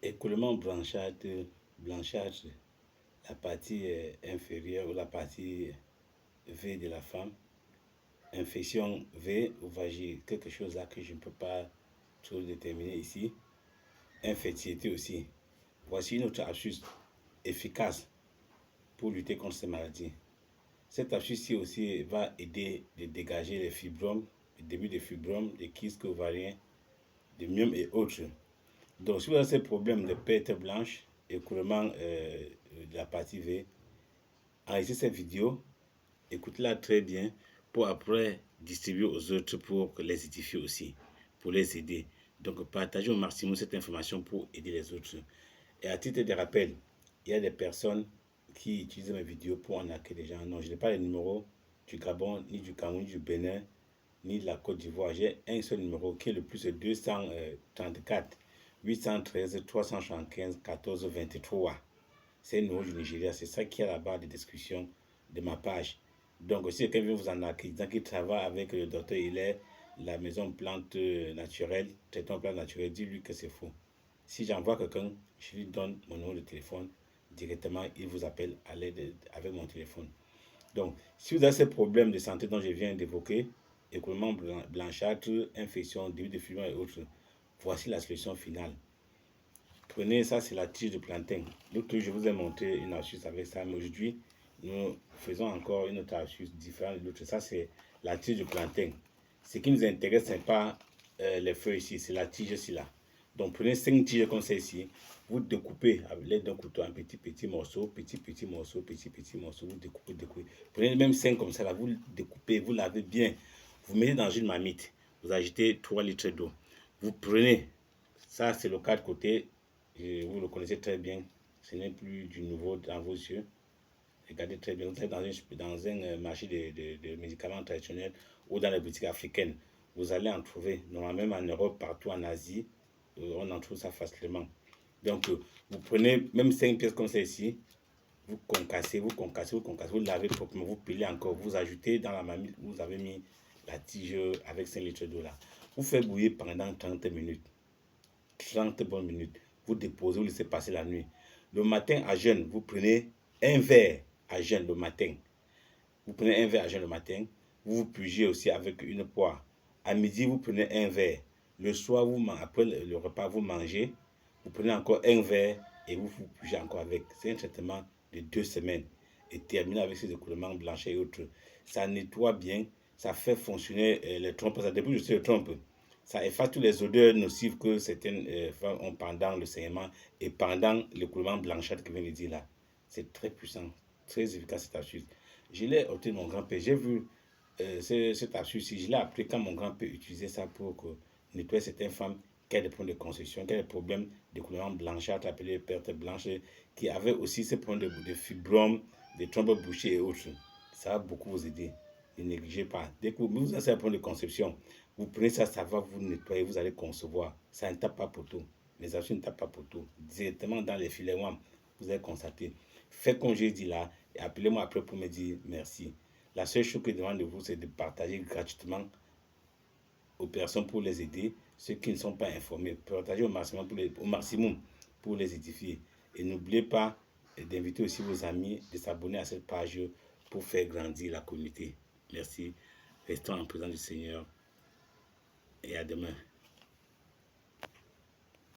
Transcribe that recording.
Écoulement blanchâtre, la partie inférieure ou la partie V de la femme. Infection V ou vagine, quelque chose là que je ne peux pas trop déterminer ici. Infertilité aussi. Voici une autre astuce efficace pour lutter contre ces maladies. Cette astuce-ci aussi va aider à dégager les fibromes, le début des fibromes, des kystes ovariens, des myomes et autres. Donc, si vous avez ces problèmes de perte blanche, écoulement de la partie V, enregistrez cette vidéo, écoutez-la très bien pour après distribuer aux autres pour les édifier aussi, pour les aider. Donc, partagez au maximum cette information pour aider les autres. Et à titre de rappel, il y a des personnes qui utilisent mes vidéos pour en arnaquer des gens. Non, je n'ai pas les numéros du Gabon, ni du Cameroun, ni du Bénin, ni de la Côte d'Ivoire. J'ai un seul numéro qui est le plus 234 813 375 14 23. C'est le numéro du Nigeria. C'est ça qui est à la barre de description de ma page. Donc, si quelqu'un veut vous en acquérir, qui travaille avec le docteur Hilaire, la maison plante naturelle, traitement plante naturel, dis-lui que c'est faux. Si j'envoie quelqu'un, je lui donne mon numéro de téléphone. Directement, il vous appelle à l'aide avec mon téléphone. Donc, si vous avez ces problèmes de santé dont je viens d'évoquer, écoulement blanchâtre, infection, début de fumée et autres, voici la solution finale. Prenez ça, c'est la tige de plantain. L'autre, je vous ai montré une astuce avec ça, mais aujourd'hui, nous faisons encore une autre astuce différente de l'autre. Ça, c'est la tige de plantain. Ce qui nous intéresse, ce n'est pas les feuilles ici, c'est la tige ici là. Donc, prenez 5 tiges comme celle-ci, vous découpez avec l'aide d'un couteau en petits morceaux, petits morceaux, vous découpez. Prenez même 5 comme ça là, vous découpez, vous lavez bien, vous mettez dans une marmite, vous ajoutez 3 litres d'eau. Vous prenez, ça c'est le 4 côtés, vous le connaissez très bien, ce n'est plus du nouveau dans vos yeux. Regardez très bien, vous êtes dans un marché de médicaments traditionnels ou dans les boutiques africaines. Vous allez en trouver, normalement même en Europe, partout en Asie, on en trouve ça facilement. Donc, vous prenez même 5 pièces comme celle-ci, vous concassez, vous lavez proprement, vous pilez encore, vous ajoutez dans la marmite où vous avez mis la tige avec 5 litres d'eau là. Vous faites bouillir pendant 30 minutes. 30 bonnes minutes. Vous déposez, vous laissez passer la nuit. Le matin à jeûne, vous prenez un verre à jeûne le matin. Vous prenez un verre à jeûne le matin. Vous vous pugez aussi avec une poire. À midi, vous prenez un verre. Le soir, après le repas, vous mangez. Vous prenez encore un verre et vous vous pugez encore avec. C'est un traitement de 2 semaines. Et terminé avec ces écoulements blanchis et autres. Ça nettoie bien. Ça fait fonctionner les trompes. Ça débouche aussi les trompes. Ça efface toutes les odeurs nocives que certaines femmes ont pendant le saignement et pendant l'écoulement blanchâtre que je viens de dire là. C'est très puissant, très efficace cette astuce. Je l'ai obtenu de mon grand-père. J'ai vu cette astuce-ci. Je l'ai appris quand mon grand-père utilisait ça pour nettoyer certaines femmes qui avaient des problèmes de conception, qui avaient des problèmes d'écoulement blanchâtre, appelé perte blanche, qui avaient aussi ces problèmes de fibromes, de trompes bouchées et autres. Ça va beaucoup vous aider. Ne négligez pas. Dès que vous avez un problème de conception, vous prenez ça, ça va vous nettoyer, vous allez concevoir. Ça ne tape pas pour tout. Les astuces ne tapent pas pour tout. Directement dans les filets, vous allez constater. Faites comme j'ai dit là, et appelez-moi après pour me dire merci. La seule chose que je demande de vous, c'est de partager gratuitement aux personnes pour les aider, ceux qui ne sont pas informés. Partagez au maximum pour les édifier. Et n'oubliez pas d'inviter aussi vos amis de s'abonner à cette page pour faire grandir la communauté. Merci. Restons en présence du Seigneur et à demain.